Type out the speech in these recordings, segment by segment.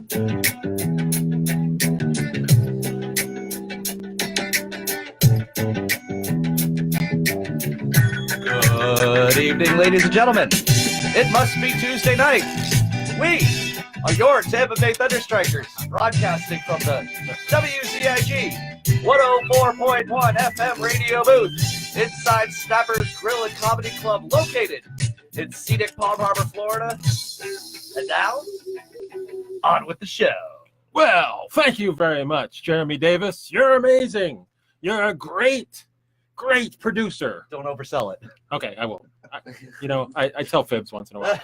Good evening, ladies and gentlemen. It must be Tuesday night. We are your Tampa Bay ThunderStrikers, broadcasting from the WCIG 104.1 FM radio booth inside Snappers Grill and Comedy Club, located in scenic Palm Harbor, Florida. And now, on with the show. Well, thank you very much, Jeremy Davis. You're amazing. You're a great producer. Don't oversell it. Okay, I won't. I tell fibs once in a while.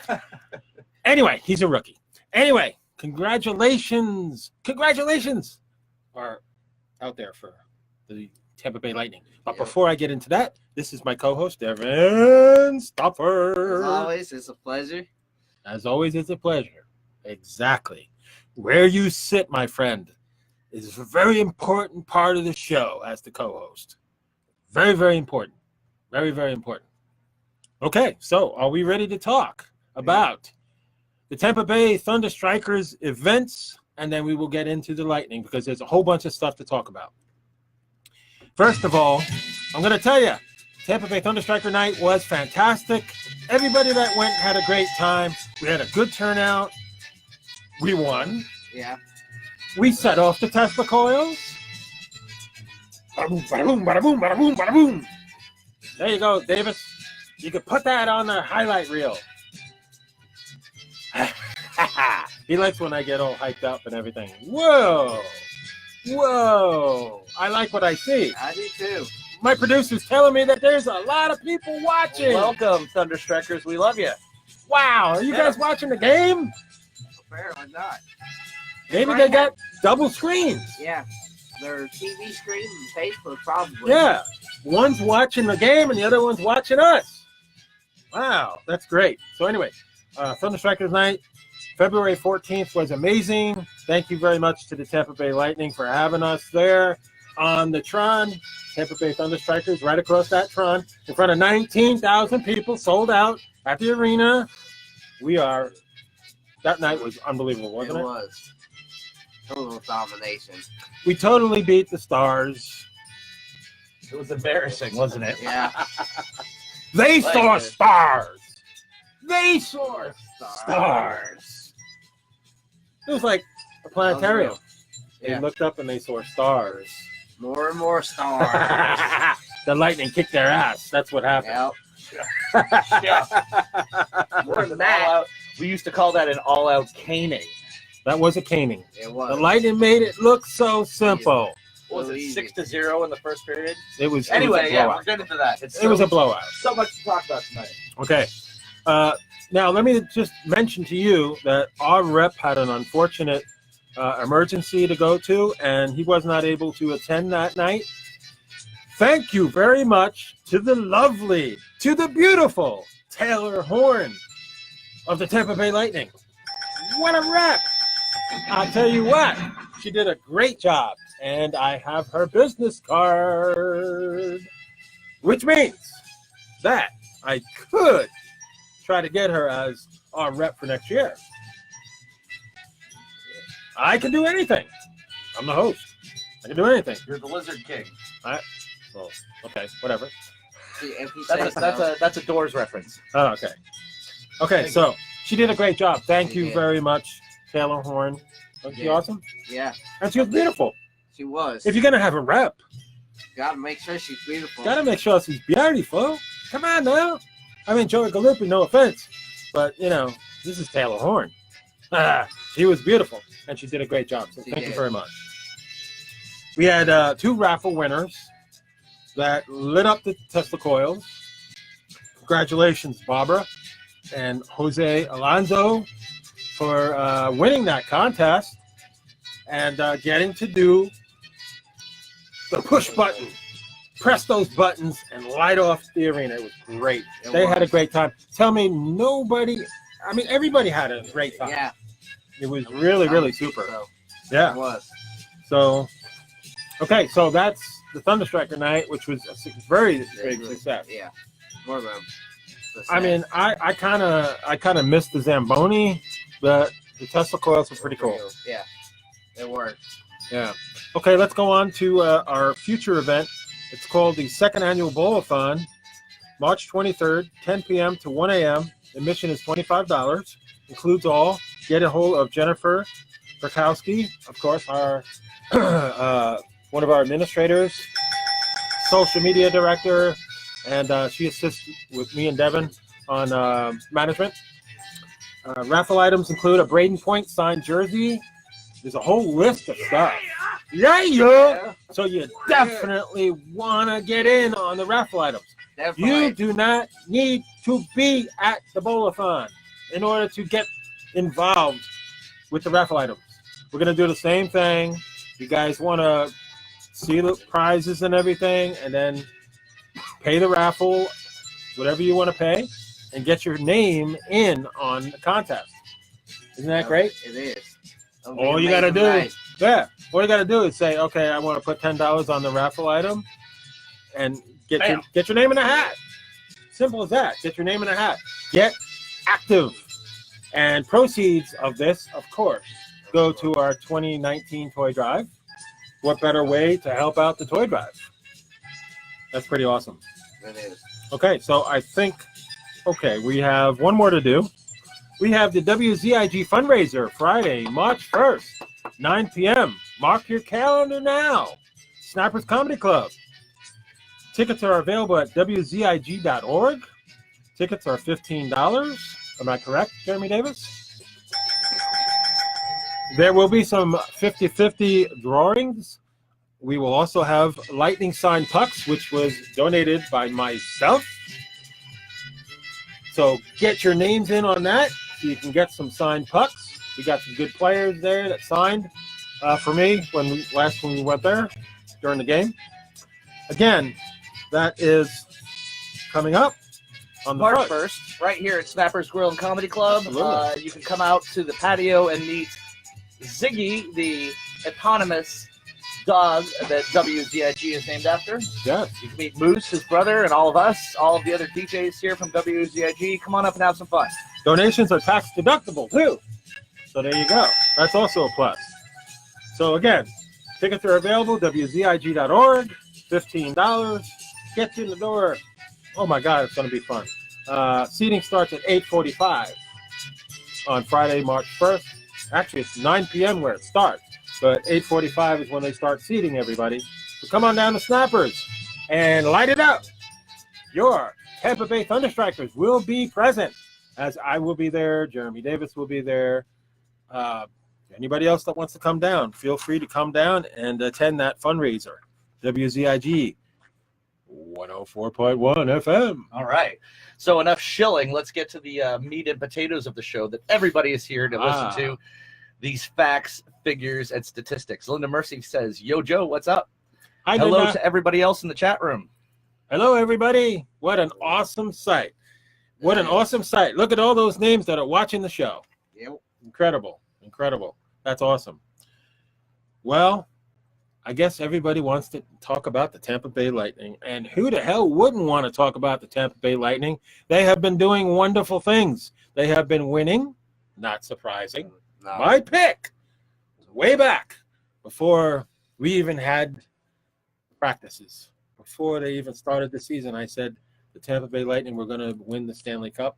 Anyway, he's a rookie. Anyway, congratulations are out there for the Tampa Bay Lightning. But before I get into that, this is my co-host, Evan Stoffer. As always, it's a pleasure. Exactly. Where you sit, my friend, is a very important part of the show as the co-host. Very, very important. Very, very important. Okay, so are we ready to talk about the Tampa Bay ThunderStrikers events, and then we will get into the Lightning because there's a whole bunch of stuff to talk about. First of all, I'm going to tell you, Tampa Bay ThunderStriker night was fantastic. Everybody that went had a great time. We had a good turnout. We won. Yeah. We set off the Tesla coils. Bada boom, bada boom, bada boom, bada boom, bada boom. There you go, Davis. You could put that on the highlight reel. He likes when I get all hyped up and everything. Whoa. I like what I see. I do too. My producer's telling me that there's a lot of people watching. Welcome, ThunderStrikers. We love you. Wow. Are you guys watching the game? Apparently not. Maybe they got double screens. Yeah. Their TV screen and Facebook probably. Yeah. One's watching the game and the other one's watching us. Wow. That's great. So anyway, ThunderStrikers night, February 14th was amazing. Thank you very much to the Tampa Bay Lightning for having us there on the Tron. Tampa Bay ThunderStrikers right across that Tron in front of 19,000 people, sold out at the arena. That night was unbelievable, wasn't it? It was. Total domination. We totally beat the Stars. It was embarrassing, wasn't it? Yeah. They saw stars. They saw stars. It was like a planetarium. They looked up and they saw stars. More and more stars. The Lightning kicked their ass. That's what happened. Yep. More than that. We used to call that an all-out caning. That was a caning. It was. The Lightning made it look so simple. What was it, 6-0 in the first period? It was. Anyway, we'll get into that. It was a blowout. So much to talk about tonight. Okay. Now, let me just mention to you that our rep had an unfortunate emergency to go to, and he was not able to attend that night. Thank you very much to the beautiful Taylor Horn of the Tampa Bay Lightning. What a rep! I'll tell you what, she did a great job, and I have her business card, which means that I could try to get her as our rep for next year. I can do anything. I'm the host. I can do anything. You're the Lizard King. Well, okay, whatever. That's a Doors reference. Oh, okay. Okay, so she did a great job. Thank you very much, Taylor Horn. Wasn't she awesome? Yeah. And she was beautiful. She was. If you're going to have a rep, gotta make sure she's beautiful. Gotta make sure she's beautiful. Come on now. I mean, Joey Galuppi, no offense, but, this is Taylor Horn. She was beautiful, and she did a great job. So thank you very much. We had 2 raffle winners that lit up the Tesla coils. Congratulations, Barbara and Jose Alonso, for winning that contest and getting to do the push button. Press those buttons and light off the arena. It was great. They had a great time. Tell me, everybody had a great time. Yeah. It was really, really super. So. Yeah. It was. So, okay, so that's the ThunderStriker night, which was a very big success. Yeah. More of them. I mean, I kind of missed the Zamboni, but The Tesla coils are pretty cool. Yeah, it works. Yeah. Okay, let's go on to our future event. It's called the second annual Bowl-a-thon, March 23rd, 10 p.m. to 1 a.m. Admission is $25. Includes all. Get a hold of Jennifer Berkowski, of course, our one of our administrators, social media director, and she assists with me and Devin on management. Raffle items include a Braden Point signed jersey. There's a whole list of stuff. Yeah. So you definitely want to get in on the raffle items. Definitely. You do not need to be at the Bowl-a-thon in order to get involved with the raffle items. We're going to do the same thing. You guys want to see the prizes and everything, and then pay the raffle, whatever you want to pay, and get your name in on the contest. Isn't that great? It is. All you got to do, all you got to do is say, okay, I want to put $10 on the raffle item, and get your name in a hat. Simple as that. Get your name in a hat. Get active. And proceeds of this, of course, go to our 2019 toy drive. What better way to help out the toy drive? That's pretty awesome. It is. Okay, so I think, we have one more to do. We have the WZIG fundraiser Friday, March 1st, 9 p.m. Mark your calendar now. Snappers Comedy Club. Tickets are available at WZIG.org. Tickets are $15. Am I correct, Jeremy Davis? There will be some 50-50 drawings. We will also have lightning signed pucks, which was donated by myself. So get your names in on that so you can get some signed pucks. We got some good players there that signed for me when we went there during the game. Again, that is coming up on the March 1st, right here at Snappers Grill and Comedy Club. You can come out to the patio and meet Ziggy, the eponymous dog that WZIG is named after. Yes. You can meet Moose, his brother, and all of us, all of the other DJs here from WZIG. Come on up and have some fun. Donations are tax deductible, too. So there you go. That's also a plus. So again, tickets are available, WZIG.org, $15. Get you in the door. Oh my God, it's going to be fun. Seating starts at 8:45 on Friday, March 1st. Actually, it's 9 p.m. where it starts, but 8:45 is when they start seating everybody. So come on down to Snappers and light it up. Your Tampa Bay ThunderStrikers will be present, as I will be there. Jeremy Davis will be there. Anybody else that wants to come down, feel free to come down and attend that fundraiser. WZIG 104.1 FM. All right. So enough shilling. Let's get to the meat and potatoes of the show that everybody is here to listen to. These facts, figures, and statistics. Linda Mercy says, Yo, Joe, what's up? Hi, hello Linda. to everybody else in the chat room. Hello, everybody. What an awesome sight. What an awesome sight. Look at all those names that are watching the show. Yep. Incredible. Incredible. That's awesome. Well, I guess everybody wants to talk about the Tampa Bay Lightning. And who the hell wouldn't want to talk about the Tampa Bay Lightning? They have been doing wonderful things. They have been winning. Not surprising. No. My pick way back before we even had practices, before they even started the season. I said the Tampa Bay Lightning were going to win the Stanley Cup.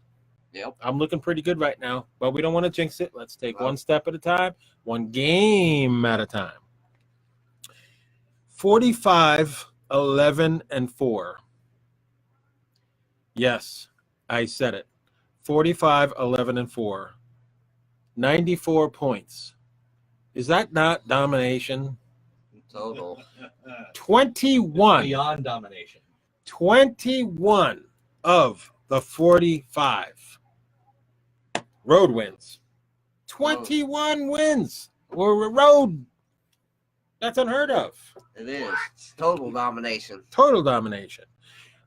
Yep. I'm looking pretty good right now, but we don't want to jinx it. Let's take one step at a time, one game at a time. 45, 11, and 4. Yes, I said it. 45, 11, and 4. 94 points. Is that not domination? Total. 21. Beyond domination. 21 of the 45 road wins. 21 wins or road. That's unheard of. It is. Total domination. Total domination.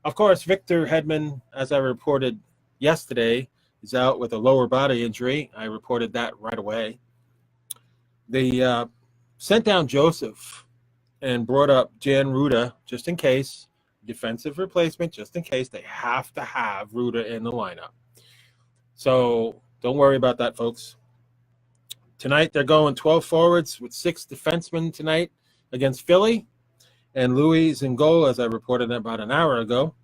Of course, Victor Hedman, as I reported yesterday, is out with a lower body injury. I reported that right away. They sent down Joseph and brought up Jan Ruda just in case, defensive replacement, just in case. They have to have Ruda in the lineup. So don't worry about that, folks. Tonight they're going 12 forwards with 6 defensemen tonight against Philly. And Louis is in goal, as I reported about an hour ago.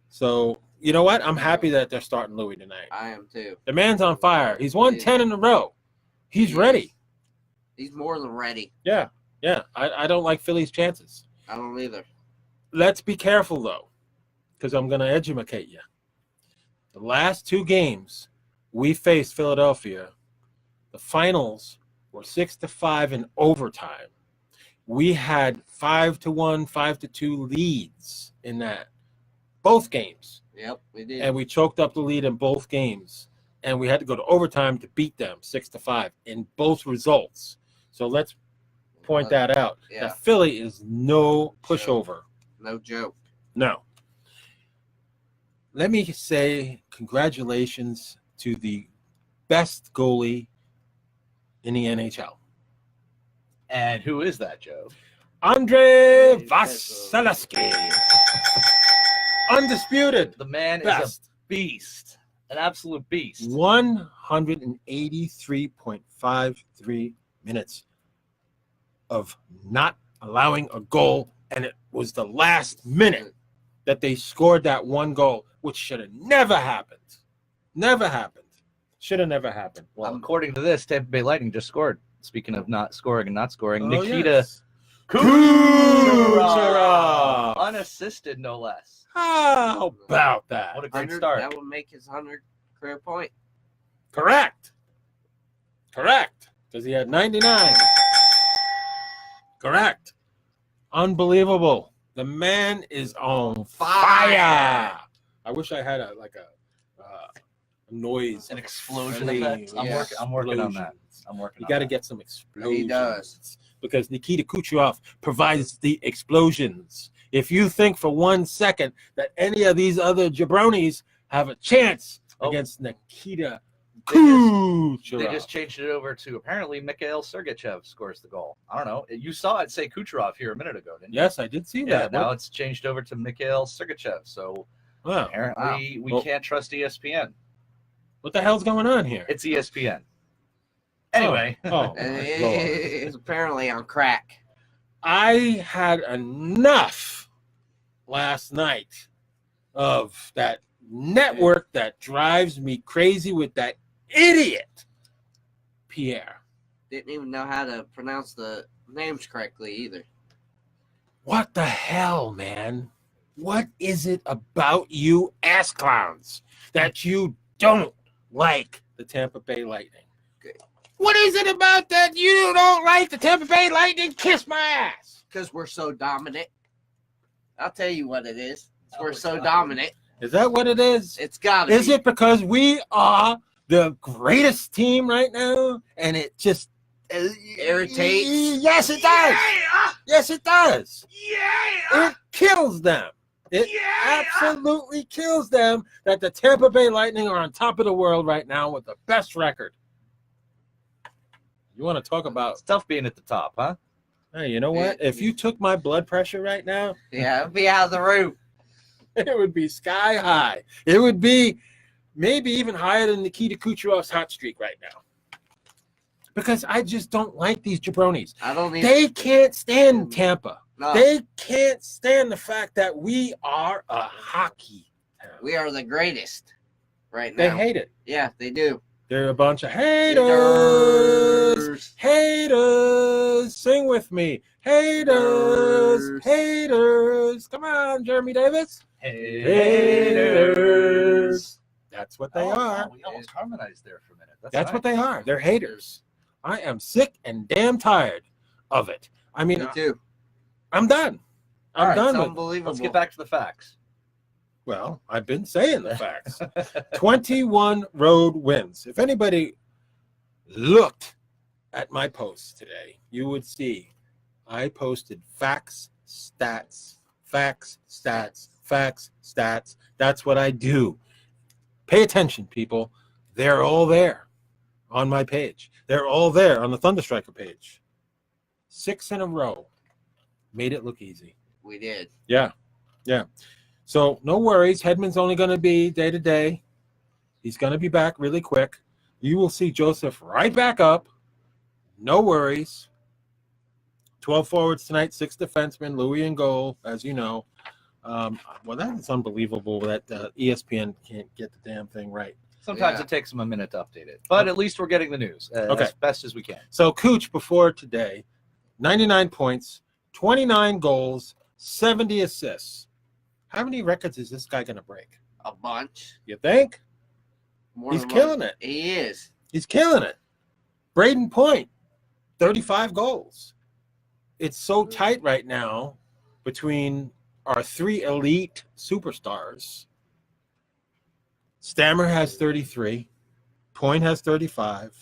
So, you know what? I'm happy that they're starting Louis tonight. I am too. The man's on fire. He's won 10 in a row. He's ready. He's more than ready. Yeah. I don't like Philly's chances. I don't either. Let's be careful, though, because I'm going to educate you. The last 2 games we faced Philadelphia, the finals were 6-5 in overtime. We had 5-1, 5-2 leads in that. Both games. Yep, we did. And we choked up the lead in both games. And we had to go to overtime to beat them 6-5 in both results. So let's point that out. Yeah. That Philly is no pushover. No joke. No. Let me say congratulations to the best goalie in the NHL. And who is that, Joe? Andre Vasilevsky. Undisputed. The man is Best. a beast. An absolute beast. 183.53 minutes of not allowing a goal, and it was the last minute that they scored that one goal, which should have never happened. Never happened. Should have never happened. Well, according to this, Tampa Bay Lightning just scored. Speaking of not scoring and not scoring, Nikita Kucherov, unassisted, no less. How about that? What a great start. That would make his 100 career point. Correct. Because he had 99. Correct. Unbelievable. The man is on fire. I wish I had a noise, an explosion flame. effect. I'm working on that. You got to get some explosions. He does. Because Nikita Kucherov provides the explosions. If you think for 1 second that any of these other jabronis have a chance against Nikita Kucherov. They just changed it over to apparently Mikhail Sergachev scores the goal. I don't know. You saw it say Kucherov here a minute ago, didn't you? Yes, I did see that. Now it's changed over to Mikhail Sergachev. So apparently we can't trust ESPN. What the hell's going on here? It's ESPN. Anyway. It's apparently on crack. I had enough last night of that network that drives me crazy with that idiot, Pierre. Didn't even know how to pronounce the names correctly either. What the hell, man? What is it about you ass clowns that you don't like the Tampa Bay Lightning? What is it about that you don't like the Tampa Bay Lightning? Kiss my ass. Because we're so dominant. I'll tell you what it is. We're so dominant. Is that what it is? It's got to be. Is it because we are the greatest team right now and it just irritates? Yes, it does. Yeah. Yes, it does. Yeah. It kills them. It absolutely kills them that the Tampa Bay Lightning are on top of the world right now with the best record. You want to talk about... It's tough being at the top, huh? Hey, you know what? If you took my blood pressure right now... Yeah, it'd be out of the roof. It would be sky high. It would be maybe even higher than Nikita Kucherov's hot streak right now. Because I just don't like these jabronis. I don't even... They can't stand Tampa. No. They can't stand the fact that we are a hockey town. We are the greatest right now. They hate it. Yeah, they do. They're a bunch of haters. Haters. Sing with me. Haters. Haters. Come on, Jeremy Davis. Haters. That's what they are. We almost harmonized there for a minute. That's what they are. They're haters. I am sick and damn tired of it. I mean, Me too. I'm done. I'm done with it. Unbelievable. Let's get back to the facts. Well, I've been saying the facts. 21 road wins. If anybody looked at my posts today, you would see I posted facts, stats, facts, stats, facts, stats. That's what I do. Pay attention, people. They're all there on my page. They're all there on the ThunderStriker page. 6 in a row. Made it look easy. We did. Yeah. So no worries. Hedman's only going to be day to day. He's going to be back really quick. You will see Joseph right back up. No worries. 12 forwards tonight, 6 defensemen, Louis in goal, as you know. Well, that is unbelievable that ESPN can't get the damn thing right. Sometimes it takes them a minute to update it, but at least we're getting the news as best as we can. So Cooch before today, 99 points, 29 goals, 70 assists. How many records is this guy going to break? A bunch. You think? More He's than killing one. it. He is. He's killing it. Braden Point, 35 goals. It's so tight right now between our 3 elite superstars. Stammer has 33. Point has 35.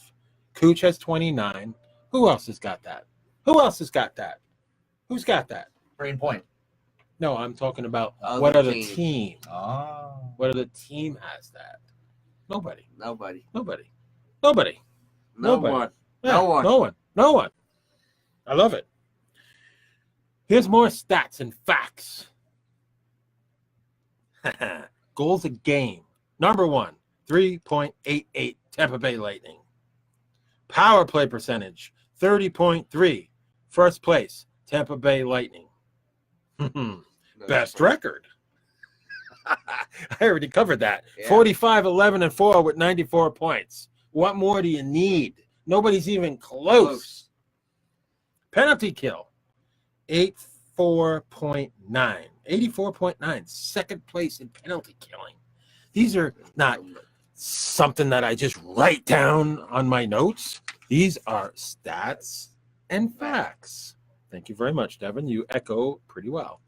Cooch has 29. Who else has got that? Who's got that? Brain point. No, I'm talking about Other what other team. team? Oh. What other team has that? Nobody. No Nobody. one. Yeah, no one. I love it. Here's more stats and facts. Goals a game. Number 1, 3.88 Tampa Bay Lightning. Power play percentage, 30.3. First place, Tampa Bay Lightning. Best record. I already covered that. Yeah. 45, 11, and 4 with 94 points. What more do you need? Nobody's even close. Penalty kill, 84.9. 84.9. Second place in penalty killing. These are not something that I just write down on my notes. These are stats and facts. Thank you very much, Devin. You echo pretty well.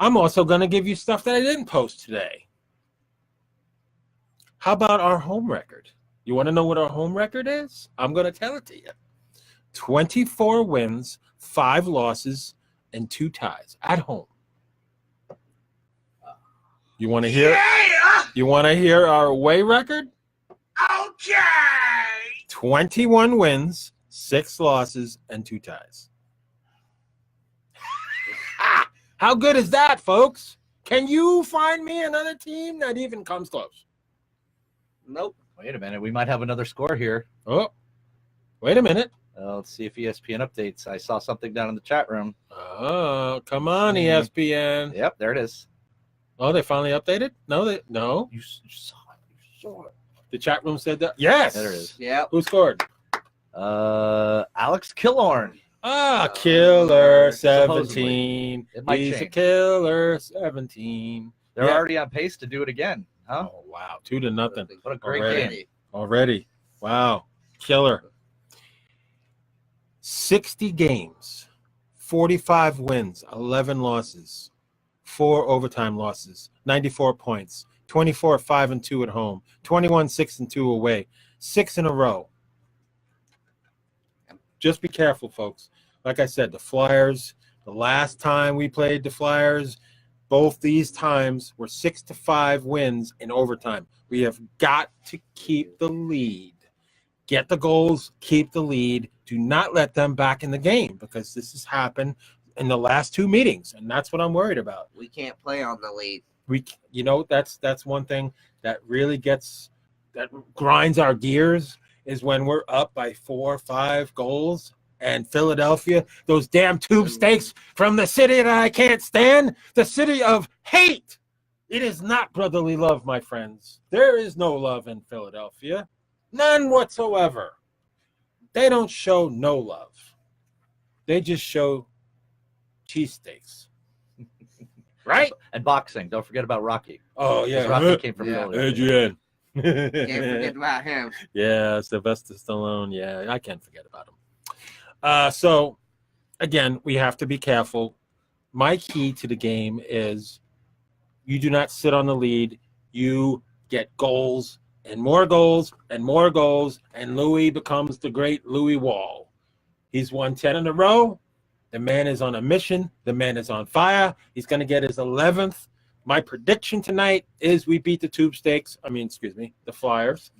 I'm also going to give you stuff that I didn't post today. How about our home record? You want to know what our home record is? I'm going to tell it to you. 24 wins, 5 losses, and 2 ties at home. You want to hear? Yeah! You want to hear our away record? Okay. 21 wins, 6 losses, and 2 ties. How good is that, folks? Can you find me another team that even comes close? Nope. Wait a minute. We might have another score here. Oh, wait a minute. Let's see if ESPN updates. I saw something down in the chat room. Oh, come on, ESPN. Yep, there it is. Oh, they finally updated? No. You saw it. You saw it. The chat room said that. Yes. There it is. Yep. Who scored? Alex Killorn. Killer Supposedly. 17. It might He's a change. killer 17. They're Yeah. already on pace to do it again. Huh? Oh, wow. 2-0. What a great Already. game. Already. Wow. Killer. 60 games, 45 wins, 11 losses, 4 overtime losses, 94 points, 24, 5 and 2 at home, 21, 6 and 2 away, 6 in a row. Just be careful, folks. Like I said, the Flyers, the last time we played the Flyers, both these times were 6-5 wins in overtime. We have got to keep the lead. Get the goals, keep the lead. Do not let them back in the game because this has happened in the last 2 meetings, and that's what I'm worried about. We can't play on the lead. That's one thing that really that grinds our gears is when we're up by 4 or 5 goals. And Philadelphia, those damn tube stakes from the city that I can't stand, the city of hate. It is not brotherly love, my friends. There is no love in Philadelphia. None whatsoever. They don't show no love. They just show cheesesteaks. Right? And boxing. Don't forget about Rocky. Oh, yeah. Rocky came from Yeah. Philadelphia. Adrian. Can't forget about him. Yeah, Sylvester Stallone. Yeah, I can't forget about him. So, again, we have to be careful. My key to the game is you do not sit on the lead. You get goals and more goals and more goals, and Louis becomes the great Louis Wall. He's won 10 in a row. The man is on a mission. The man is on fire. He's going to get his 11th. My prediction tonight is we beat the the Flyers.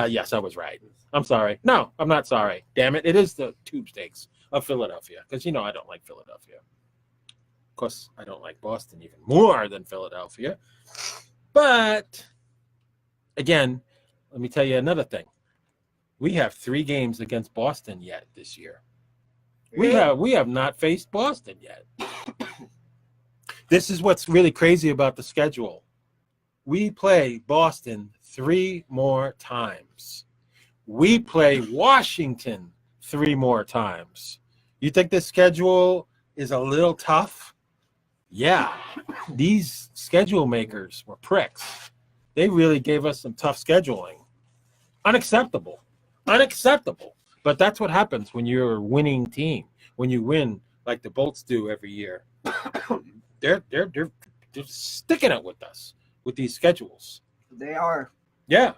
Yes, I was right. I'm sorry. No, I'm not sorry. Damn it. It is the tube stakes of Philadelphia because, I don't like Philadelphia. Of course, I don't like Boston even more than Philadelphia. But again, let me tell you another thing. We have 3 games against Boston yet this year. We have not faced Boston yet. This is what's really crazy about the schedule. We play Boston 3 more times. We play Washington 3 more times. You think this schedule is a little tough? Yeah. These schedule makers were pricks. They really gave us some tough scheduling. Unacceptable. But that's what happens when you're a winning team. When you win like the Bolts do every year. They're sticking it with us with these schedules. They are. Yeah.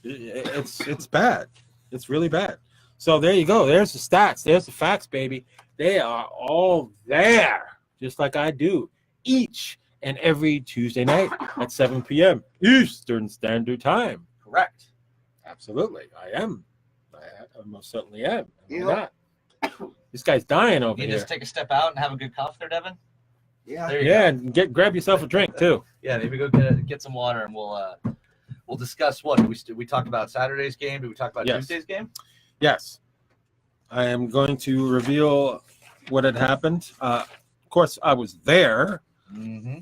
It's bad. It's really bad. So there you go. There's the stats. There's the facts, baby. They are all there, just like I do each and every Tuesday night at 7 p.m. Eastern Standard Time. Correct. Absolutely. I am. I most certainly am. You Why not? This guy's dying over You here. just take a step out and have a good cough there, Devin. Yeah. There you Yeah, go. and grab yourself a drink too. Yeah, maybe go get some water, and we'll discuss what we talked about Saturday's game. Did we talk about Yes. Tuesday's game? Yes. I am going to reveal what had happened. Of course, I was there Mm-hmm.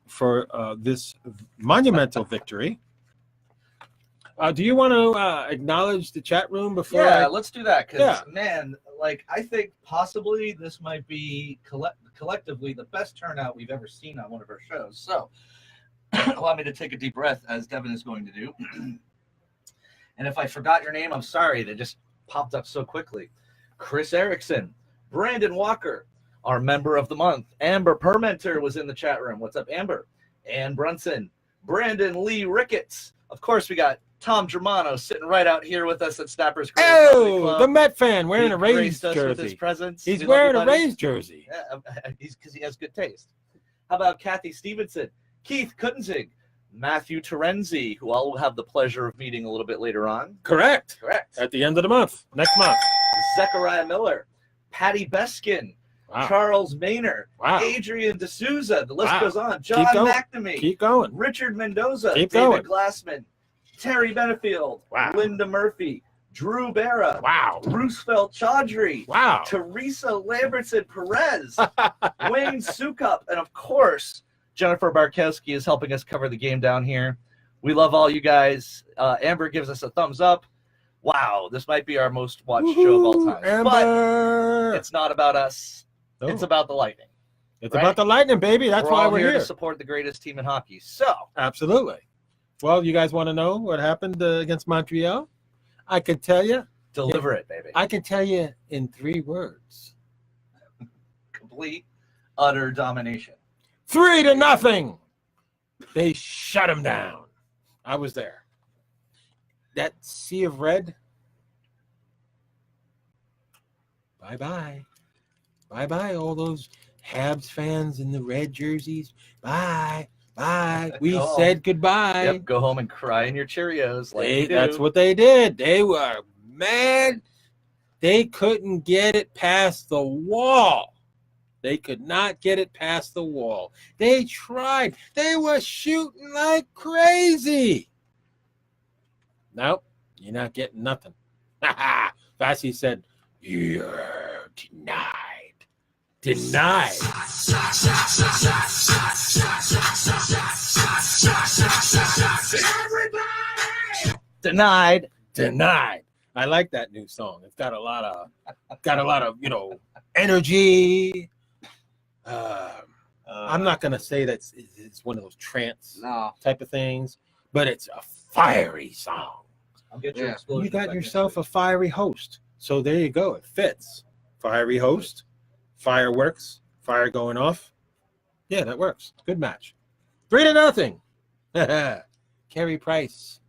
for this monumental victory. Do you want to acknowledge the chat room before? Yeah, let's do that because Yeah. man, like I think possibly this might be collectively the best turnout we've ever seen on one of our shows. So allow me to take a deep breath as Devin is going to do. And if I forgot your name, I'm sorry. They just popped up so quickly. Chris Erickson, Brandon Walker, our member of the month. Amber Permenter was in the chat room. What's up, Amber? Ann Brunson, Brandon Lee Ricketts. Of course, we got Tom Germano sitting right out here with us at Snappers. Oh, the Met fan wearing He a Rays graced us with his jersey. presence. He's We love wearing you, a buddy. Rays jersey. Yeah, he's because he has good taste. How about Kathy Stevenson, Keith Kutzig, Matthew Terenzi, who I'll have the pleasure of meeting a little bit later on. Correct. Correct. At the end of the month, next month. Zechariah Miller, Patty Beskin, Wow. Charles Maynor, Wow. Adrian D'Souza. The list Wow. goes on. John going. McNamee, Keep going. Richard Mendoza, Keep David going. Glassman, Terry Benefield, Wow. Linda Murphy, Drew Barra, Wow. Roosevelt Chaudhry, Wow. Teresa Lambertson Perez, Wayne Sukup, and of course, Jennifer Barkowski is helping us cover the game down here. We love all you guys. Amber gives us a thumbs up. Wow, this might be our most watched show of all time. Amber. But it's not about us. No. It's about the Lightning. It's right? about the Lightning, baby. That's why all we're here here. to support the greatest team in hockey. So, Absolutely. Well, you guys want to know what happened against Montreal? I can tell you. deliver it, baby. I can tell you in 3 words. Complete, utter domination. 3-0. They shut him down. I was there. That sea of red. Bye-bye. Bye-bye, all those Habs fans in the red jerseys. Bye. Bye. We Go said goodbye. Yep, go home and cry in your Cheerios. Like you do. That's what they did. They were mad. They couldn't get it past the wall. They could not get it past the wall. They tried. They were shooting like crazy. Nope, you're not getting nothing. Vassy said, you're denied. Denied. Denied. Denied. I like that new song. It's got a lot of, energy. I'm not gonna say that it's one of those trance No. type of things, but it's a fiery song. I'll get your Yeah. explosion. You got yourself a fiery host. So there you go. It fits. Fiery host, fireworks, fire going off. Yeah, that works. Good match. 3-0. Carey Price.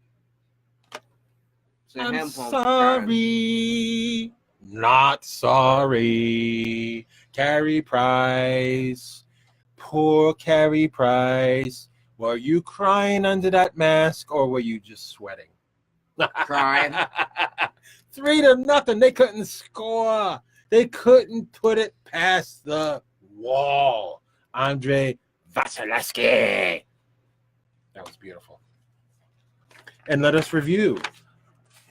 Send I'm him home. sorry. Not sorry. Carey Price. Poor Carey Price. Were you crying under that mask or were you just sweating? Crying. 3-0. They couldn't score. They couldn't put it past the wall. Andre Vasilevsky. That was beautiful. And let us review.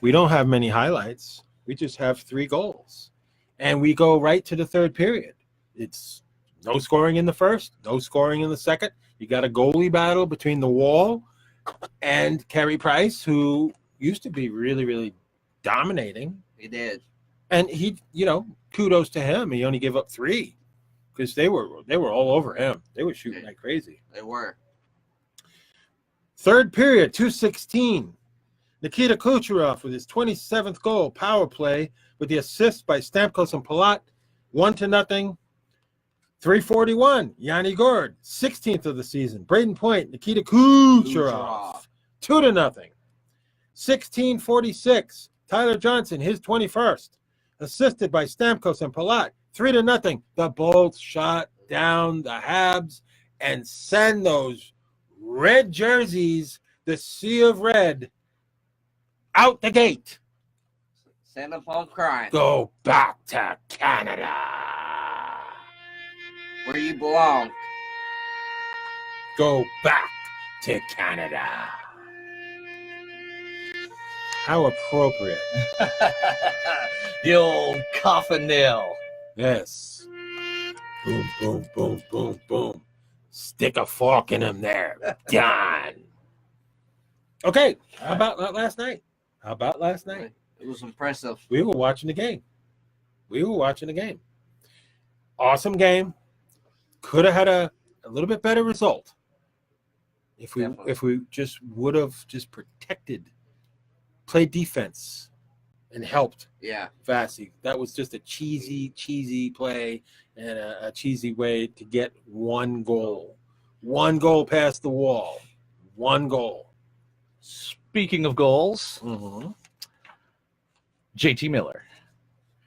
We don't have many highlights. We just have 3 goals. And we go right to the third period. It's no scoring in the first, no scoring in the second. You got a goalie battle between the Wall and Carey Price, who used to be really, really dominating. He did. And he, kudos to him. He only gave up 3 because they were all over him. They were shooting like crazy. They were. Third period, 2:16. Nikita Kucherov with his 27th goal, power play with the assist by Stamkos and Palat, 1-0. 3:41. Yanni Gord, 16th of the season. Braden Point, Nikita Kucherov, 2-0. 16:46. Tyler Johnson, his 21st, assisted by Stamkos and Palat, 3-0. The Bolts shot down the Habs and send those red jerseys, the sea of red, out the gate. Send them home crying. Go back to Canada, where you belong. Go back to Canada. How appropriate. The old coffin nail. Yes. Boom, boom, boom, boom, boom. Stick a fork in him there. Done. Okay. How about last night? It was impressive. We were watching the game. Awesome game. Could have had a little bit better result if we just would have just protected, played defense, and helped. Yeah. Vasi. That was just a cheesy play and a cheesy way to get 1 goal. 1 goal past the Wall. 1 goal. Speaking of goals, JT Miller.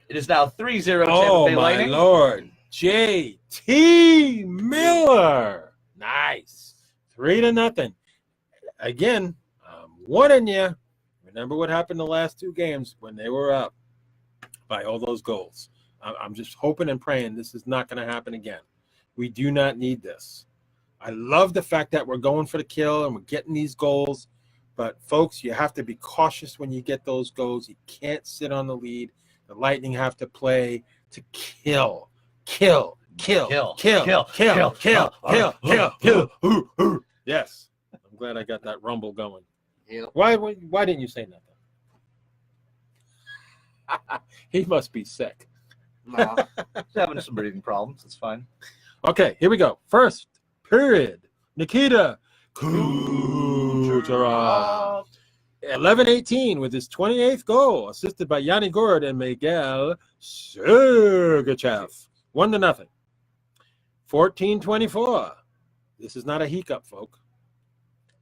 It is now 3-0 Tampa Bay Lightning. Oh, my Lord. JT Miller. Nice. 3-0. Again, I'm warning you. Remember what happened the last 2 games when they were up by all those goals. I'm just hoping and praying this is not going to happen again. We do not need this. I love the fact that we're going for the kill and we're getting these goals. But, folks, you have to be cautious when you get those goals. You can't sit on the lead. The Lightning have to play to kill. Yes. I'm glad I got that rumble going. Yep. Why didn't you say nothing? He must be sick. No. He's having some breathing problems. It's fine. Okay, here we go. First period. Nikita Kucherov. 11-18 with his 28th goal, assisted by Yanni Gord and Miguel Sergachev. 1-0. 14-24. This is not a hiccup, folk.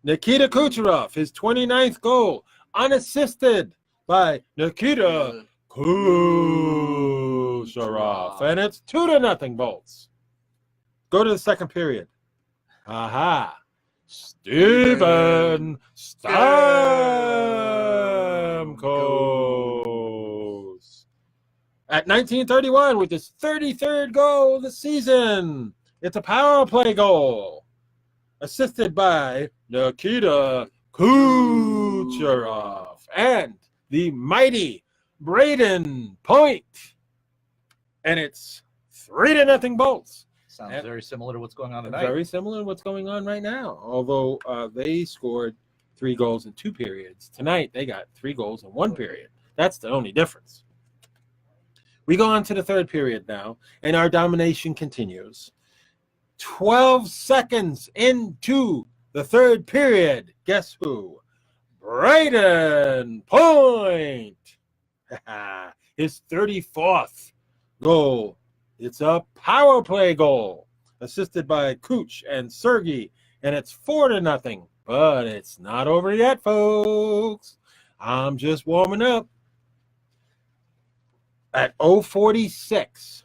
Nikita Kucherov, his 29th goal, unassisted by Nikita Kucherov. And it's 2-0 Bolts. Go to the second period. Aha. Steven Stamkos. At 19:31 with his 33rd goal of the season. It's a power play goal. Assisted by Nikita Kucherov and the mighty Braden Point. And it's 3-0 Bolts. Sounds very similar to what's going on tonight. Very similar to what's going on right now. Although they scored 3 goals in 2 periods. Tonight, they got 3 goals in 1 period. That's the only difference. We go on to the third period now, and our domination continues. 12 seconds into the third period. Guess who? Braden Point. His 34th goal. It's a power play goal, assisted by Kuch and Sergey, and it's 4-0. But it's not over yet, folks. I'm just warming up. At 0:46,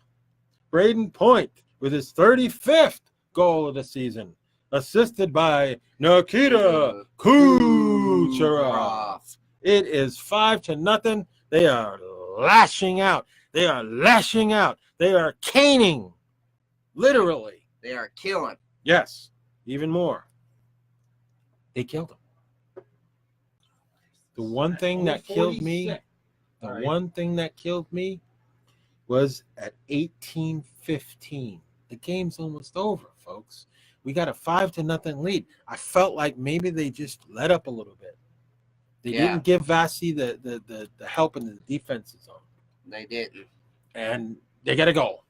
Braden Point with his 35th goal of the season, assisted by Nikita Kucherov. It is 5-0. They are lashing out. They are lashing out. They are caning. Literally. They are killing. Yes. even more. They killed him. The one thing that killed me, one thing that killed me was at 18:15. The game's almost over, folks. We got a 5-0 lead. I felt like maybe they just let up a little bit. They didn't give Vasi the help in the defensive zone. They didn't. And they got a goal.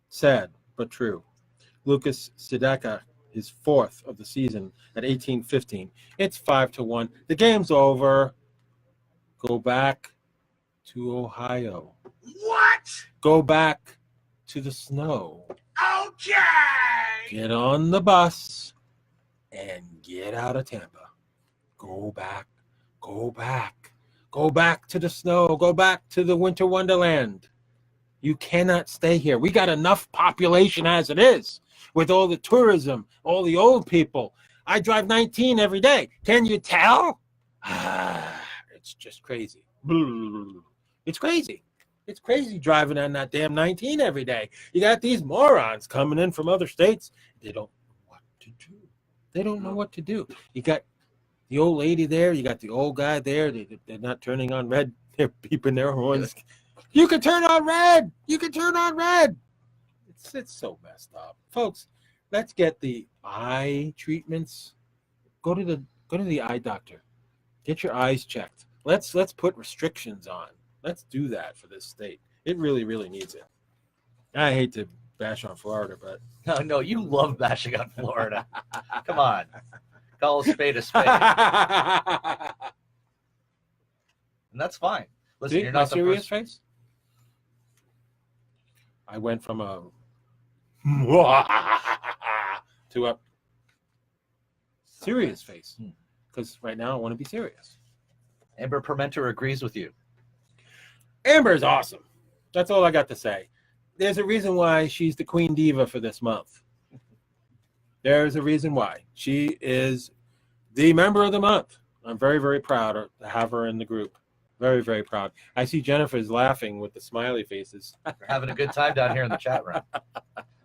Sad, but true. Lucas Sedeka, his fourth of the season at 18:15. It's 5-1. The game's over. Go back to Ohio. What? Go back to the snow. Okay. Get on the bus and get out of Tampa. Go back. Go back. Go back to the snow. Go back to the winter wonderland. You cannot stay here. We got enough population as it is with all the tourism, all the old people. I drive 19 every day. Can you tell? It's just crazy. It's crazy. It's crazy driving on that damn 19 every day. You got these morons coming in from other states. They don't know what to do. They don't know what to do. You got the old lady there. You got the old guy there. They're not turning on red. They're beeping their horns. You can turn on red. You can turn on red. It's so messed up, folks. Let's get the eye treatments. Go to the eye doctor. Get your eyes checked. Let's put restrictions on. Let's do that for this state. It really, really needs it. I hate to bash on Florida, but No, you love bashing on Florida. Come on, call a spade a spade, and that's fine. Listen, see, you're my not the serious first. face. I went from a to a serious face because right now I want to be serious. Amber Permenter agrees with you. Amber's awesome. That's all I got to say. There's a reason why she's the queen diva for this month. There's a reason why. She is the member of the month. I'm very, very proud to have her in the group. Very, very proud. I see Jennifer's laughing with the smiley faces. We're having a good time down here in the chat room.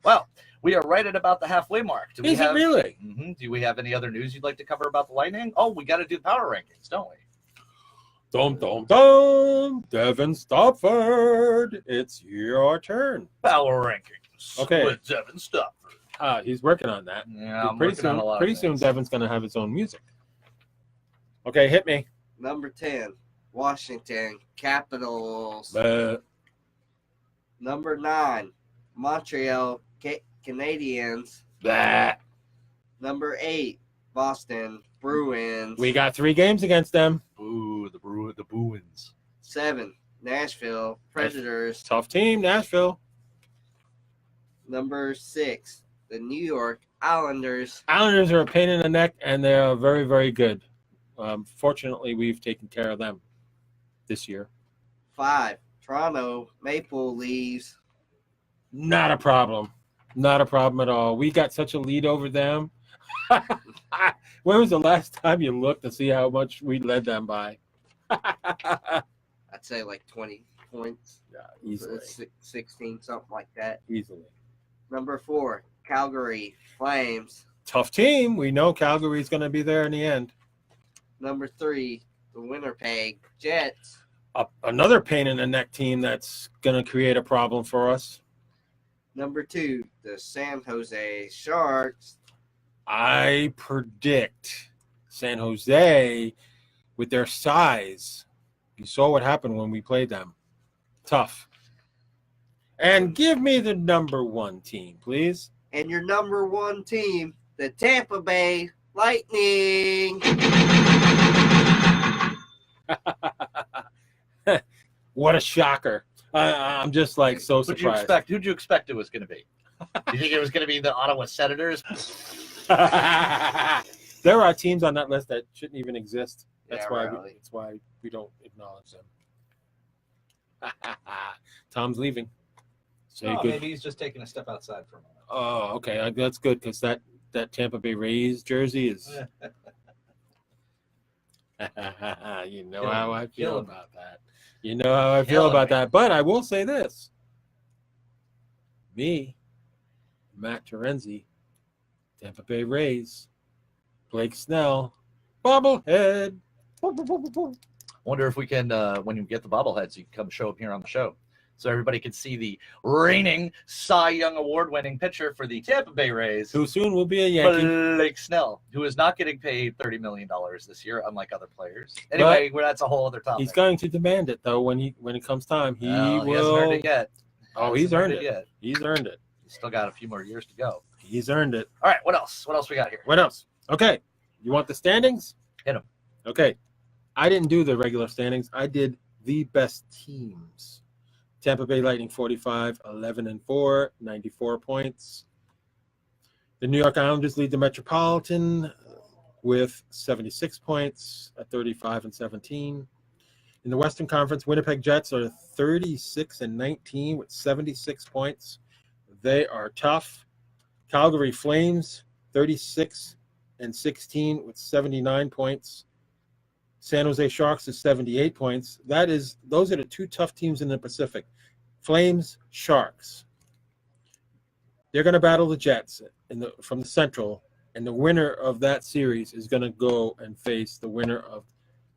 Well, we are right at about the halfway mark. Is it really? Mm-hmm. Do we have any other news you'd like to cover about the Lightning? Oh, we got to do power rankings, don't we? Dum, dum, dum. Devin Stopford. It's your turn. Power rankings. Okay. With Devin Stopford. He's working on that. Yeah, I'm pretty working on a lot soon, of things. Devin's going to have his own music. Okay, hit me. Number 10, Washington Capitals. Number 9, Montreal Canadiens. Number 8, Boston Bruins. We got 3 games against them. Boo, the Bruins. 7, Nashville Predators. Tough team, Nashville. Number 6, the New York Islanders. Islanders are a pain in the neck, and they're very, very good. Fortunately, we've taken care of them this year. 5, Toronto Maple Leafs. Not a problem. Not a problem at all. We got such a lead over them. When was the last time you looked to see how much we led them by? I'd say like 20 points. Yeah, easily. 16, something like that. Easily. Number 4, Calgary Flames. Tough team. We know Calgary's going to be there in the end. Number 3, the Winnipeg Jets. Another pain in the neck team that's going to create a problem for us. Number 2, the San Jose Sharks. I predict San Jose, with their size, you saw what happened when we played them. Tough. And give me the number 1 team, please. And your number 1 team, the Tampa Bay Lightning. What a shocker. I'm just like so surprised. Who'd you expect it was going to be? Do you think it was going to be the Ottawa Senators? There are teams on that list that shouldn't even exist. That's Yeah, why really. that's why we don't acknowledge them. Tom's leaving. Say good. Maybe he's just taking a step outside for a moment. Oh, okay. That's good because that Tampa Bay Rays jersey is. You know how I feel about that. You know how I feel about that. But I will say this. Me, Matt Terenzi, Tampa Bay Rays, Blake Snell, bobblehead. Wonder if we can, when you get the bobbleheads, you can come show them here on the show, so everybody can see the reigning Cy Young Award-winning pitcher for the Tampa Bay Rays, Who soon will be a Yankee. Blake Snell, who is not getting paid $30 million this year, unlike other players. Anyway, that's a whole other topic. He's going to demand it, though, when it comes time. He will. He hasn't earned it yet. He's earned it. Yet. He's earned it. He's still got a few more years to go. He's earned it. All right, what else? What else we got here? What else? Okay, you want the standings? Hit 'em. Okay, I didn't do the regular standings. I did the best teams. Tampa Bay Lightning 45, 11-4, 94 points. The New York Islanders lead the Metropolitan with 76 points at 35-17. In the Western Conference, Winnipeg Jets are 36-19 with 76 points. They are tough. Calgary Flames 36-16 with 79 points. San Jose Sharks is 78 points. Those are the two tough teams in the Pacific. Flames, Sharks. They're going to battle the Jets from the Central, and the winner of that series is going to go and face the winner of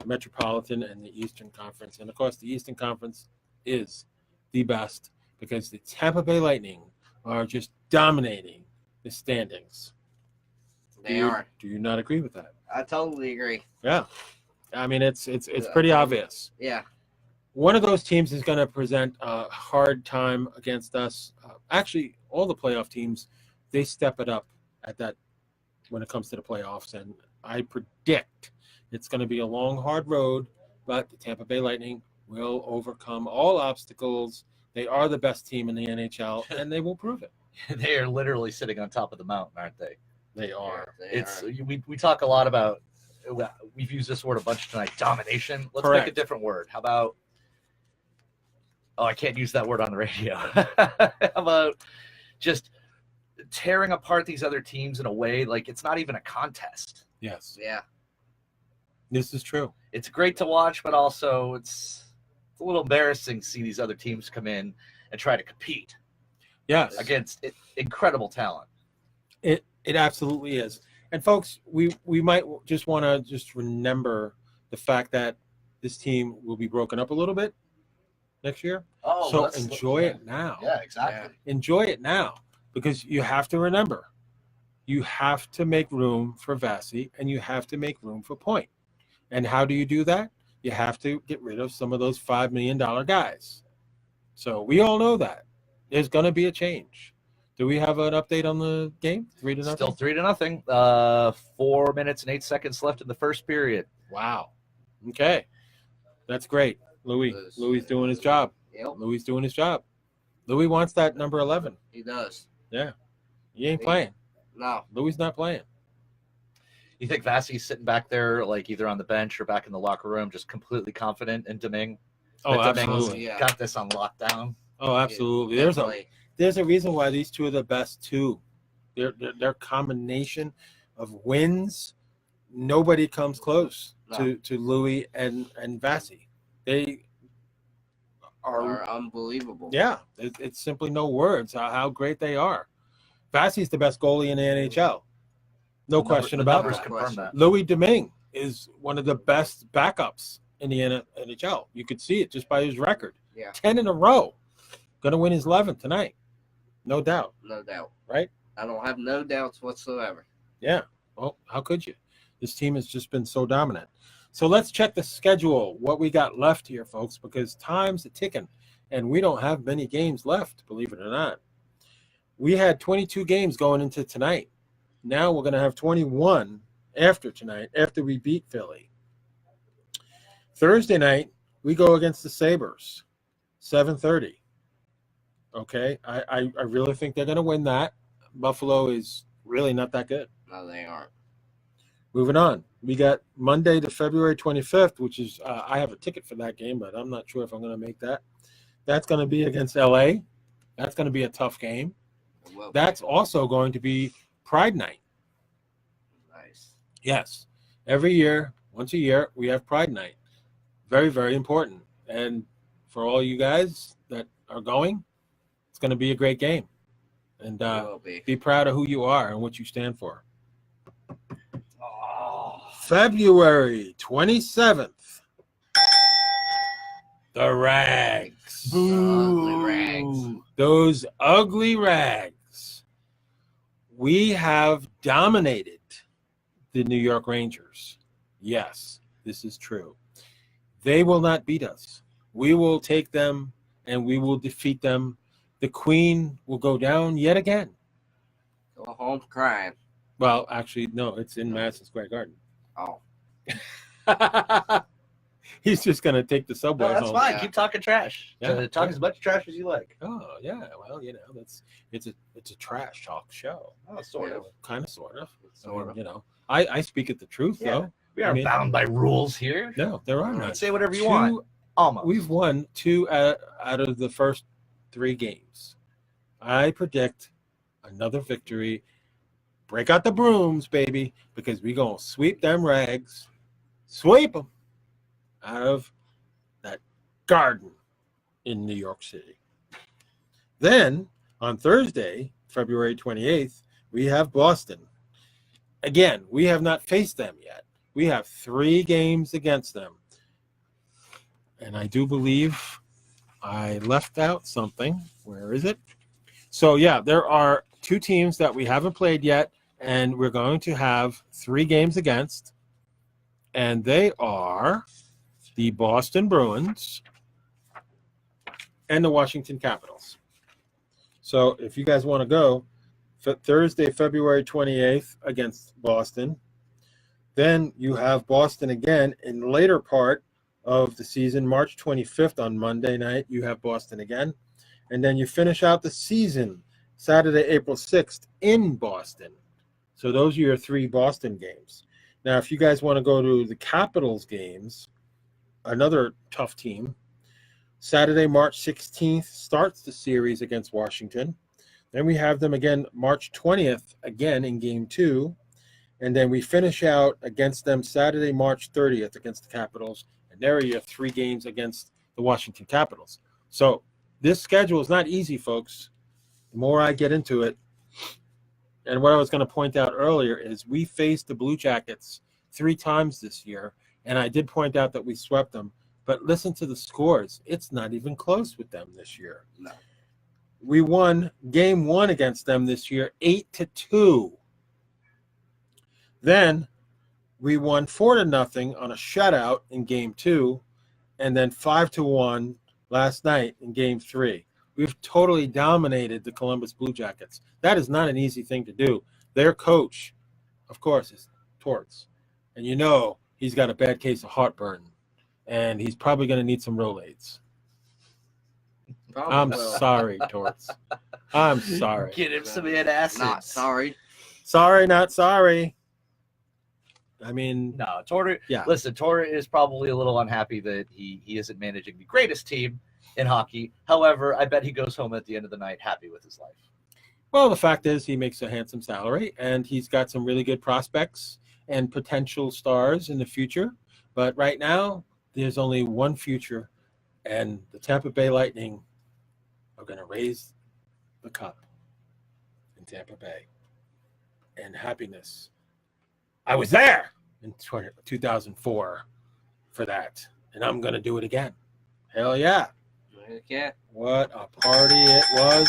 the Metropolitan and the Eastern Conference. And of course, the Eastern Conference is the best because the Tampa Bay Lightning are just dominating the standings. They are. Do you not agree with that? I totally agree. Yeah. I mean, it's pretty obvious. Yeah. One of those teams is going to present a hard time against us. Actually, all the playoff teams, they step it up at that when it comes to the playoffs. And I predict it's going to be a long, hard road, but the Tampa Bay Lightning will overcome all obstacles. They are the best team in the NHL, and they will prove it. They are literally sitting on top of the mountain, aren't they? They are. We talk a lot about, we've used this word a bunch tonight, domination. Let's Correct. pick a different word. How about, I can't use that word on the radio. How about just tearing apart these other teams in a way like it's not even a contest? Yes. Yeah. This is true. It's great to watch, but also it's a little embarrassing to see these other teams come in and try to compete. Yes. Against incredible talent. It absolutely is. And folks, we might just want to just remember the fact that this team will be broken up a little bit next year. So enjoy it now. Yeah, exactly. Enjoy it now, because you have to remember, you have to make room for Vasi and you have to make room for Point. And how do you do that? You have to get rid of some of those $5 million guys. So we all know that. There's going to be a change. Do we have an update on the game? 3-0? Still 3-0. 4 minutes and 8 seconds left in the first period. Wow. Okay. That's great. Louis doing his job. Yep. Louis doing his job. Louis wants that number 11. He does. Yeah. He ain't playing. No. Louis not playing. You think Vasi's sitting back there, like either on the bench or back in the locker room, just completely confident in Domingue? Oh, That Domingue's absolutely. Yeah. got this on lockdown. Oh, absolutely. There's a reason why these two are the best too. Their combination of wins, nobody comes close to Louis and Vasi. They are unbelievable. Yeah, it's simply no words how great they are. Vasi's the best goalie in the NHL. No question about numbers that. confirm that. Louis Domingue is one of the best backups in the NHL. You could see it just by his record. Yeah. 10 in a row. Going to win his 11th tonight. No doubt. No doubt. Right? I don't have no doubts whatsoever. Yeah. Well, how could you? This team has just been so dominant. So let's check the schedule, what we got left here, folks, because time's a ticking, and we don't have many games left, believe it or not. We had 22 games going into tonight. Now we're going to have 21 after tonight, after we beat Philly. Thursday night, we go against the Sabres, 7:30. Okay, I really think they're going to win that. Buffalo is really not that good. No, they aren't. Moving on, we got Monday to February 25th, which is I have a ticket for that game, but I'm not sure if I'm going to make that. That's going to be against LA. That's going to be a tough game. Well, That's also going to be Pride Night. nice. Yes, every year, once a year, we have Pride Night. Very, very important. And for all you guys that are going, it's going to be a great game. and Will be. be proud of who you are and what you stand for. Oh. February 27th. The Rags. Ugly Rags. Those ugly Rags. We have dominated the New York Rangers. Yes, this is true. They will not beat us. We will take them and we will defeat them. The Queen will go down yet again. Go home crying. Well, actually, no, it's in Madison Square Garden. Oh. He's just going to take the subway No, that's home. fine. Yeah. Keep talking trash. Yeah. Talk as much trash as you like. Oh, yeah. Well, it's a trash talk show. Oh, sort of. Kind of, sort of. Sort of. I speak at the truth, Yeah. though. We aren't bound by rules here. No, there are You none. can say whatever you want. Almost. We've won 2 out of the first 3 games. I predict another victory. Break out the brooms, baby, because we're going to sweep them Rags. Sweep them out of that garden in New York City. Then, on Thursday, February 28th, we have Boston. Again, we have not faced them yet. We have 3 games against them. And I do believe I left out something. Where is it? So, yeah, there are 2 teams that we haven't played yet, and we're going to have 3 games against. And they are the Boston Bruins and the Washington Capitals. So, if you guys want to go, Thursday, February 28th against Boston. Then you have Boston again in the later part of the season, March 25th on Monday night. You have Boston again. And then you finish out the season Saturday, April 6th in Boston. So those are your 3 Boston games. Now, if you guys want to go to the Capitals games, another tough team, Saturday, March 16th starts the series against Washington. Then we have them again March 20th, again in Game 2. And then we finish out against them Saturday, March 30th against the Capitals. And there are your 3 games against the Washington Capitals. So this schedule is not easy, folks. The more I get into it, and what I was going to point out earlier is we faced the Blue Jackets 3 times this year. And I did point out that we swept them. But listen to the scores. It's not even close with them this year. No. We won Game 1 against them this year, 8-2. Then we won 4-0 on a shutout in Game 2, and then 5-1 last night in Game 3. We've totally dominated the Columbus Blue Jackets. That is not an easy thing to do. Their coach, of course, is Torts. And you know he's got a bad case of heartburn, and he's probably going to need some Rolaids. I'm sorry, Torts. I'm sorry. Get him some antacids. Not sorry. Sorry, not sorry. I mean, No, Tortor. Yeah. Listen, Tortor is probably a little unhappy that he isn't managing the greatest team in hockey. However, I bet he goes home at the end of the night happy with his life. well, the fact is he makes a handsome salary, and he's got some really good prospects and potential stars in the future. But right now, there's only one future, and the Tampa Bay Lightning are going to raise the cup in Tampa Bay. And happiness. I was there in 2004 for that, and I'm going to do it again. Hell yeah. Yeah. What a party it was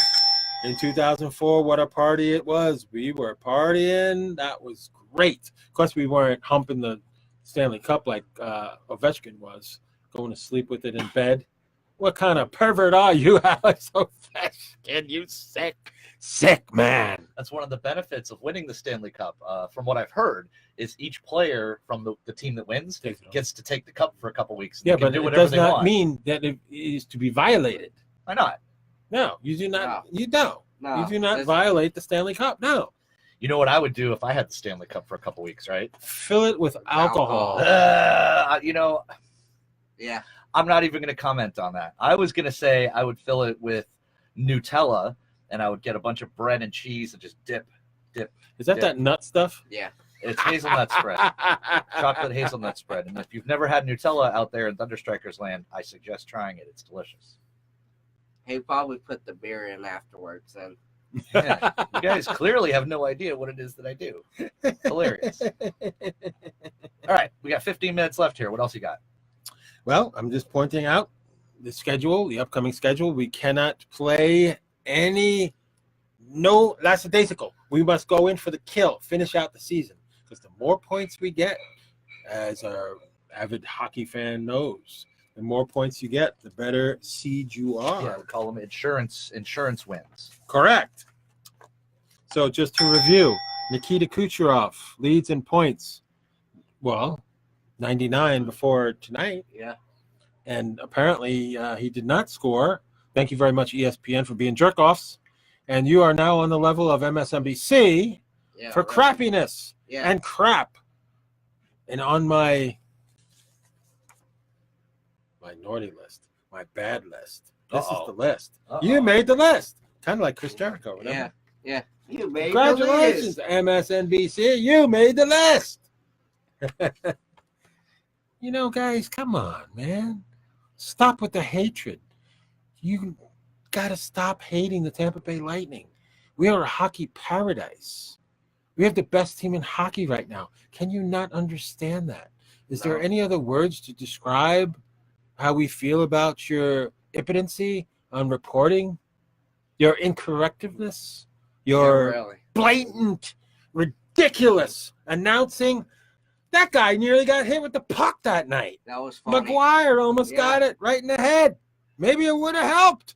in 2004. What a party it was. We were partying. That was great. Of course, we weren't humping the Stanley Cup like Ovechkin was, going to sleep with it in bed. What kind of pervert are you, Alex Ovechkin? You sick man. That's one of the benefits of winning the Stanley Cup. From what I've heard, is each player from the team that wins gets to take the cup for a couple weeks. Yeah, They can but do it whatever does they not want. mean that it is to be violated. Why not? No, you do not. No. You don't. No. You do not It's- violate the Stanley Cup. No. You know what I would do if I had the Stanley Cup for a couple weeks, right? Fill it with alcohol. Yeah. I'm not even going to comment on that. I was going to say I would fill it with Nutella, and I would get a bunch of bread and cheese and just dip. Is that Yeah. that nut stuff? Yeah. It's hazelnut spread, chocolate hazelnut spread. And if you've never had Nutella out there in ThunderStrikers land, I suggest trying it. It's delicious. He probably put the beer in afterwards, and Yeah. You guys clearly have no idea what it is that I do. Hilarious. All right, we got 15 minutes left here. What else you got? Well, I'm just pointing out the schedule, the upcoming schedule. We cannot play no lackadaisical. We must go in for the kill, finish out the season. Because the more points we get, as our avid hockey fan knows, the more points you get, the better seed you are. Yeah, we call them insurance wins. Correct. So just to review, Nikita Kucherov leads in points. Well, 99 before tonight. Yeah. And apparently he did not score. Thank you very much, ESPN, for being jerk-offs. And you are now on the level of MSNBC for crappiness and crap. And on my naughty list, my bad list. This is the list. You made the list. Kind of like Chris Jericho. Remember? Yeah. You made Congratulations, the list. MSNBC. You made the list. You know, guys, come on, man. Stop with the hatred. You got to stop hating the Tampa Bay Lightning. We are a hockey paradise. We have the best team in hockey right now. Can you not understand that? Is there any other words to describe how we feel about your impotency on reporting, your incorrectiveness, your blatant, ridiculous announcing? That guy nearly got hit with the puck that night. That was funny. McGuire almost got it right in the head. Maybe it would have helped.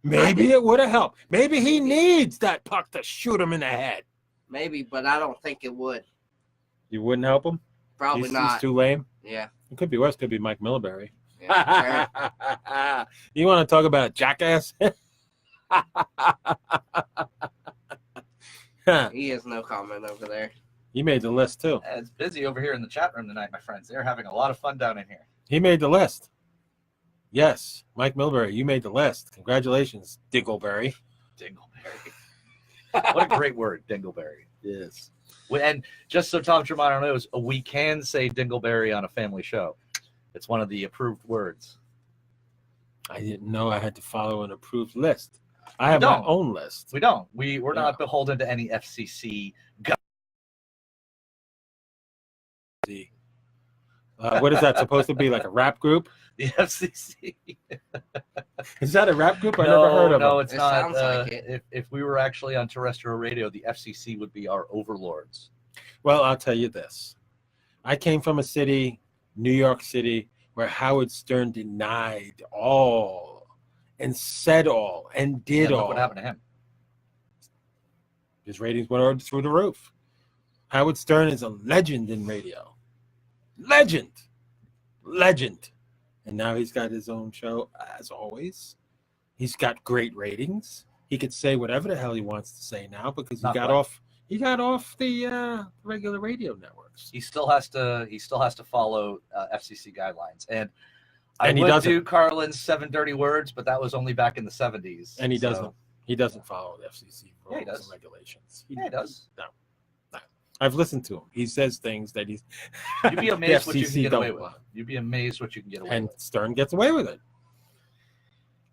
Maybe it would have helped. Maybe he needs that puck to shoot him in the head. Maybe, but I don't think it would. You wouldn't help him? Probably not. He's too lame? Yeah. It could be worse. It could be Mike Milbury. Yeah, You want to talk about a jackass? he has no comment over there. He made the list, too. Yeah, it's busy over here in the chat room tonight, my friends. They're having a lot of fun down in here. He made the list. Yes, Mike Milbury, you made the list. Congratulations, Dingleberry. Dingleberry. What a great word, Dingleberry. Yes. And just so Tom Tremonti knows, we can say Dingleberry on a family show. It's one of the approved words. I didn't know I had to follow an approved list. I have my own list. We don't. We're not beholden to any FCC. What is that supposed to be, like a rap group? The FCC. Is that a rap group? I never heard of No, it. it's not. Sounds like it. If we were actually on terrestrial radio, the FCC would be our overlords. Well, I'll tell you this. I came from a city, New York City, where Howard Stern denied all and said all and did all. What happened to him? His ratings went through the roof. Howard Stern is a legend in radio. Legend. And now he's got his own show, as always. He's got great ratings. He could say whatever the hell he wants to say now because he got off the regular radio networks. He still has to follow FCC guidelines. And I he would doesn't. do Carlin's 7 dirty words, but that was only back in the 70s. And he doesn't. He doesn't follow the FCC rules and regulations. He does. No. I've listened to him. He says things that he's. You'd be amazed what you can get away with. You'd be amazed what you can get away with. And Stern gets away with it.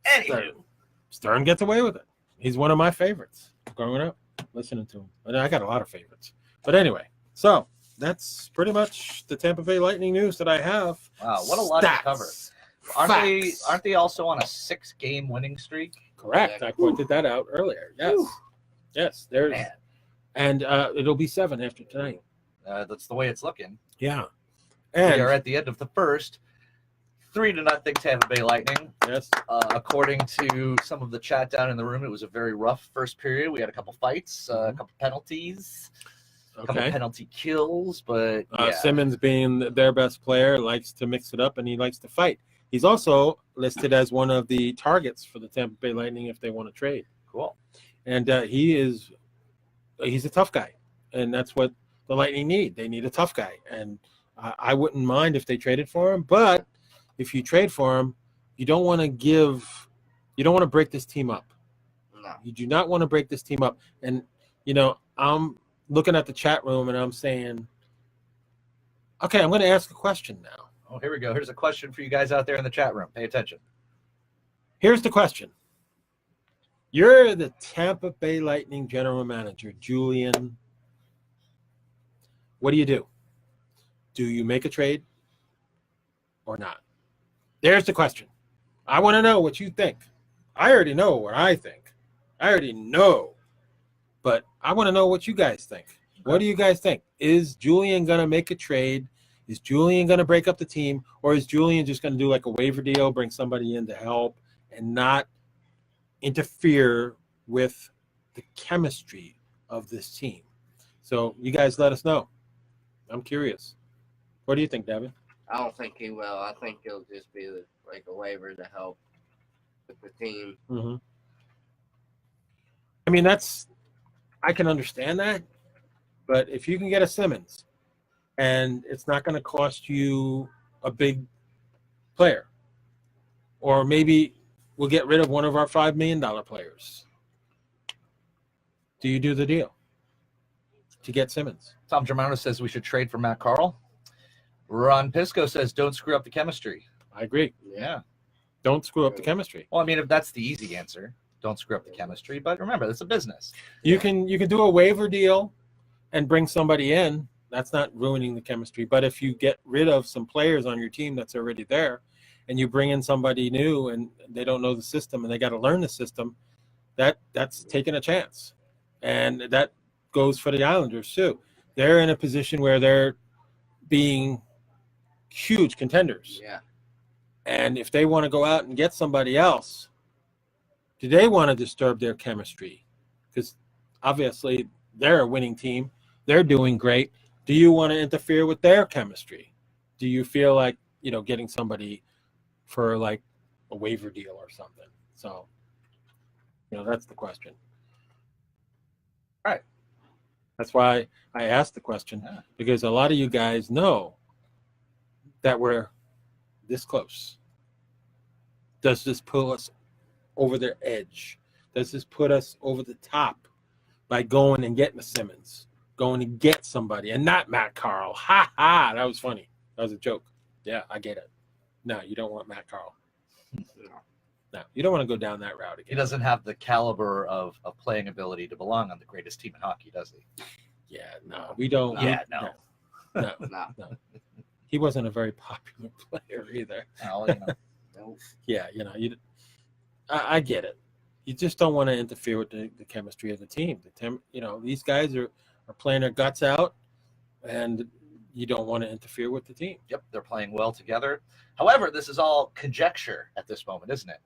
Anywho. Stern gets away with it. He's one of my favorites growing up, listening to him. And I got a lot of favorites. But anyway, so that's pretty much the Tampa Bay Lightning news that I have. Wow, what a lot to cover. Aren't they also on a 6-game winning streak? Correct. I pointed that out earlier. Yes. Whew. Yes, there's. Man. And it'll be 7 after tonight. That's the way it's looking. Yeah. And we are at the end of the first. 3-0 Tampa Bay Lightning. Yes. According to some of the chat down in the room, it was a very rough first period. We had a couple fights, a couple penalties, a couple penalty kills, but Simmons, being their best player, likes to mix it up and he likes to fight. He's also listed as one of the targets for the Tampa Bay Lightning if they want to trade. Cool. And he's a tough guy, and that's what the Lightning need. They need a tough guy, and I wouldn't mind if they traded for him. But if you trade for him, you don't want to break this team up. No. You do not want to break this team up. And I'm looking at the chat room and I'm saying, okay, I'm going to ask a question now. Oh, here we go. Here's a question for you guys out there in the chat room. Pay attention. Here's the question. You're the Tampa Bay Lightning general manager, Julian. What do? Do you make a trade or not? There's the question. I want to know what you think. I already know what I think. I already know. But I want to know what you guys think. What do you guys think? Is Julian going to make a trade? Is Julian going to break up the team? Or is Julian just going to do like a waiver deal, bring somebody in to help and not interfere with the chemistry of this team? So you guys let us know. I'm curious. What do you think, Devin? I don't think he will. I think he'll just be like a waiver to help with the team. Mm-hmm. I mean, I can understand that. But if you can get a Simmons and it's not going to cost you a big player, or maybe we'll get rid of one of our $5 million players, do you do the deal to get Simmons? Tom Germano says we should trade for Matt Carl. Ron Pisco says don't screw up the chemistry. I agree. Yeah. Don't screw up the chemistry. Well, I mean, if that's the easy answer, don't screw up the chemistry. But remember, it's a business. You can do a waiver deal and bring somebody in. That's not ruining the chemistry. But if you get rid of some players on your team that's already there and you bring in somebody new and they don't know the system and they got to learn the system, that's taking a chance. And that goes for the Islanders too. They're in a position where they're being huge contenders. Yeah. And if they want to go out and get somebody else, do they want to disturb their chemistry? Because obviously they're a winning team. They're doing great. Do you want to interfere with their chemistry? Do you feel like, getting somebody for like a waiver deal or something? So, that's the question. All right. That's why I asked the question, because a lot of you guys know that we're this close. Does this put us over their edge? Does this put us over the top by going and getting a Simmons, going to get somebody and not Matt Carl? Ha ha! That was funny. That was a joke. Yeah, I get it. No, you don't want Matt Carl. No, you don't want to go down that route again. He doesn't have the caliber of playing ability to belong on the greatest team in hockey, does he? Yeah, no, we don't. No. He wasn't a very popular player either. Well, Nope. Yeah, I get it. You just don't want to interfere with the chemistry of the team. These guys are playing their guts out, and you don't want to interfere with the team. Yep, they're playing well together. However, this is all conjecture at this moment, isn't it?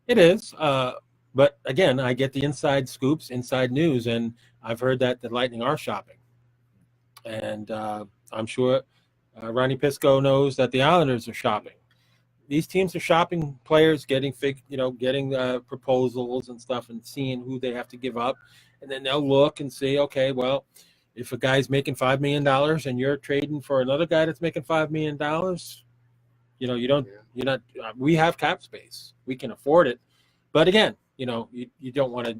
It is. But again, I get the inside scoops, inside news, and I've heard that the Lightning are shopping. And I'm sure Ronnie Pisco knows that the Islanders are shopping. These teams are shopping players, getting proposals and stuff, and seeing who they have to give up, and then they'll look and see, okay, well, if a guy's making $5 million and you're trading for another guy that's making $5 million, we have cap space, we can afford it, but again, you don't want to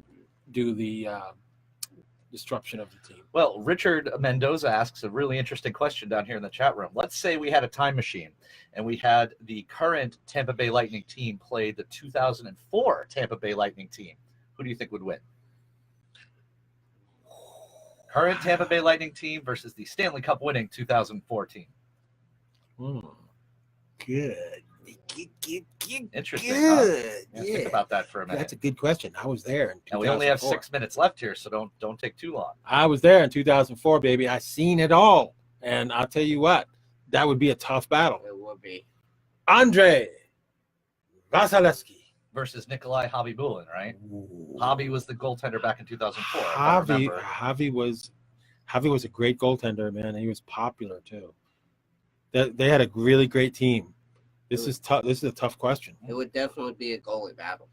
do the disruption of the team. Well, Richard Mendoza asks a really interesting question down here in the chat room. Let's say we had a time machine and we had the current Tampa Bay Lightning team play the 2004 Tampa Bay Lightning team. Who do you think would win? Current Tampa Bay Lightning team versus the Stanley Cup winning 2004 team. Good. Interesting. Good. Yeah. Think about that for a minute. That's a good question. I was there in 2004. And we only have 6 minutes left here, so don't take too long. I was there in 2004, baby. I seen it all. And I'll tell you what, that would be a tough battle. It would be. Andre Vasilevsky versus Nikolai Javy-Bulin, right? Ooh. Javy was the goaltender back in 2004. Javy was a great goaltender, man. He was popular too. They had a really great team. This is tough. This is a tough question. It would definitely be a goalie battle.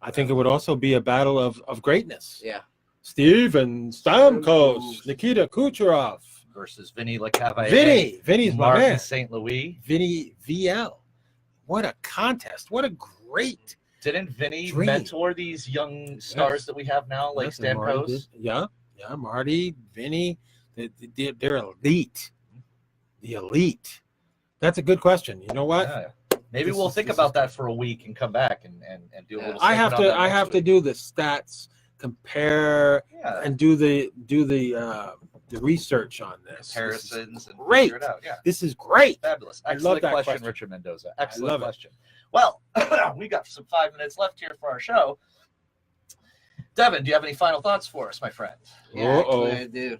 I think it would also be a battle of greatness. Yeah. Steven Stamkos, Nikita Kucherov versus Vinny Lecavalier. Vinny's my Martin man. St. Louis. Vinny VL. What a contest. What a great Didn't Vinny dream. Mentor these young stars that we have now, like Stamkos? Yeah, Marty, Vinny, they're elite. The elite. That's a good question. You know what? Yeah. Maybe we'll think about that for a week and come back and do a little. I have segment on that I next have to week. do the stats, compare, Yeah. and do the research on this. Comparisons and great. figure it out. Yeah. This is great. Fabulous. I Excellent love that question, question. Richard Mendoza. I Excellent love it. question. Well, we got some 5 minutes left here for our show. Devin, do you have any final thoughts for us, my friend? Yeah, actually, I do.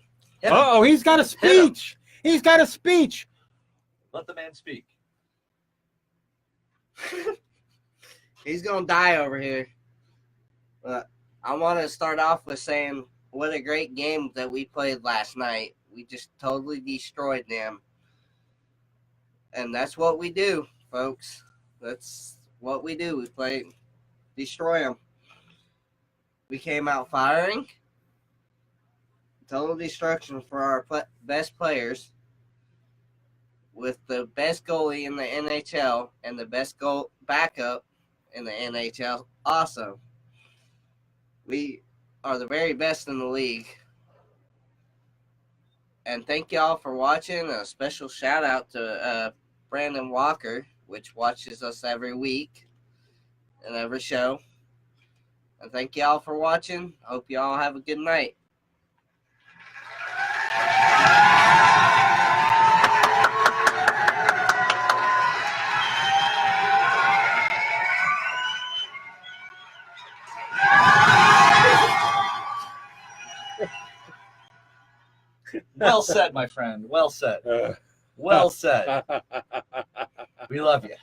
He's got a speech. He's got a speech. Let the man speak. He's gonna die over here. But I want to start off with saying what a great game that we played last night. We just totally destroyed them. And that's what we do, folks. That's what we do. We play, destroy them. We came out firing. Total destruction for our best players. With the best goalie in the NHL and the best goal backup in the NHL also. We are the very best in the league. And thank y'all for watching. A special shout out to Brandon Walker, which watches us every week and every show. And thank y'all for watching. Hope y'all have a good night. Well said, my friend. Well said. Well said. We love you.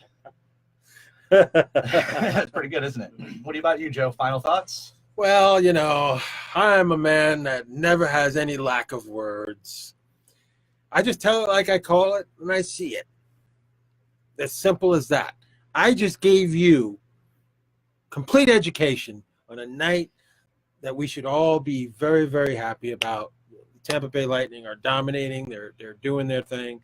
That's pretty good, isn't it? What about you, Joe? Final thoughts? Well, you know, I'm a man that never has any lack of words. I just tell it like I call it when I see it. As simple as that. I just gave you complete education on a night that we should all be very, very happy about. The Tampa Bay Lightning are dominating. They're doing their thing.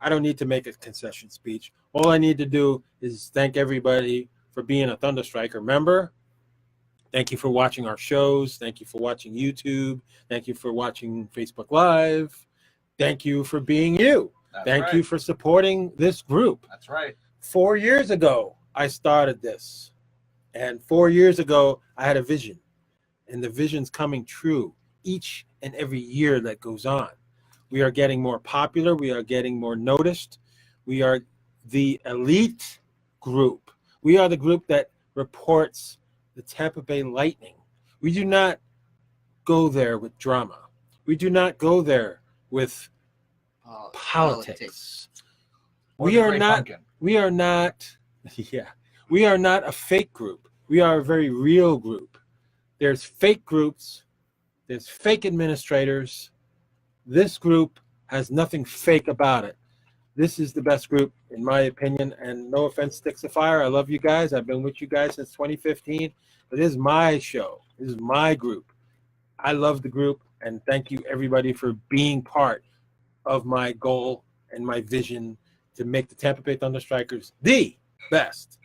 I don't need to make a concession speech. All I need to do is thank everybody for being a ThunderStriker member. Thank you for watching our shows. Thank you for watching YouTube. Thank you for watching Facebook Live. Thank you for being you. Thank you for supporting this group. That's right. 4 years ago, I started this. And 4 years ago, I had a vision. And the vision's coming true each and every year that goes on. We are getting more popular. We are getting more noticed. We are the elite group. We are the group that reports the Tampa Bay Lightning. We do not go there with drama. We do not go there with politics. We are not a fake group. We are a very real group. There's fake groups. There's fake administrators. This group has nothing fake about it. This is the best group, in my opinion, and no offense, Sticks of Fire. I love you guys. I've been with you guys since 2015, but this is my show. This is my group. I love the group, and thank you, everybody, for being part of my goal and my vision to make the Tampa Bay ThunderStrikers the best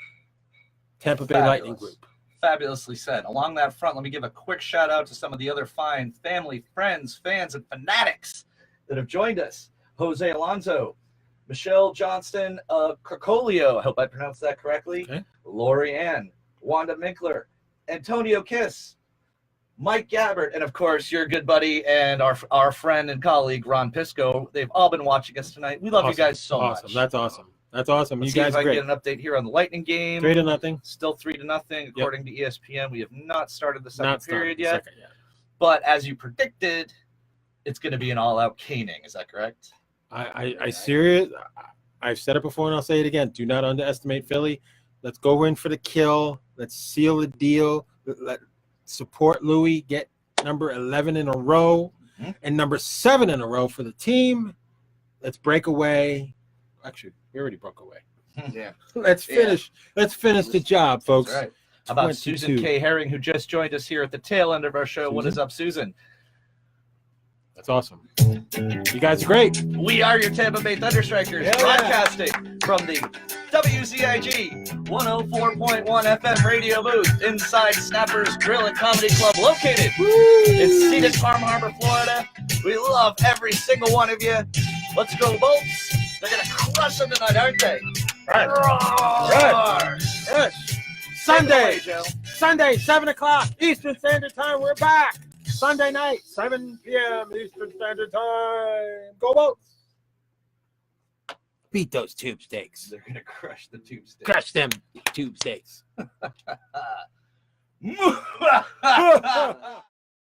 Tampa Bay Lightning group. Fabulously said. Along that front, let me give a quick shout out to some of the other fine family, friends, fans, and fanatics that have joined us. Jose Alonso, Michelle Johnston Krakolio, I hope I pronounced that correctly. Okay. Lori Ann, Wanda Minkler, Antonio Kiss, Mike Gabbard, and of course your good buddy and our friend and colleague Ron Pisco. They've all been watching us tonight. We love you guys so much. That's awesome. That's awesome. Let's you see guys if I are great. can get an update here on the Lightning game. 3-0. Still 3-0 according to ESPN. We have not started the second period yet. Second yet. But as you predicted, it's going to be an all-out caning. Is that correct? I serious. I've said it before and I'll say it again. Do not underestimate Philly. Let's go in for the kill. Let's seal the deal. Let support Louis. Get number 11 in a row and number 7 in a row for the team. Let's break away. Actually, we already broke away. Yeah. Let's finish. Yeah. Let's finish the job, folks. That's right. How about Susan K. Herring, who just joined us here at the tail end of our show? Susan? What is up, Susan? That's awesome. You guys are great. We are your Tampa Bay ThunderStrikers, broadcasting from the WCIG 104.1 FM radio booth inside Snappers Grill and Comedy Club, located in scenic Palm Harbor, Florida. We love every single one of you. Let's go, Bolts. They're going to crush them tonight, aren't they? Rush. Sunday, 7 o'clock Eastern Standard Time. We're back. Sunday night, 7 p.m. Eastern Standard Time. Go Boats. Beat those tube steaks. They're going to crush the tube steak. Crush them tube steaks.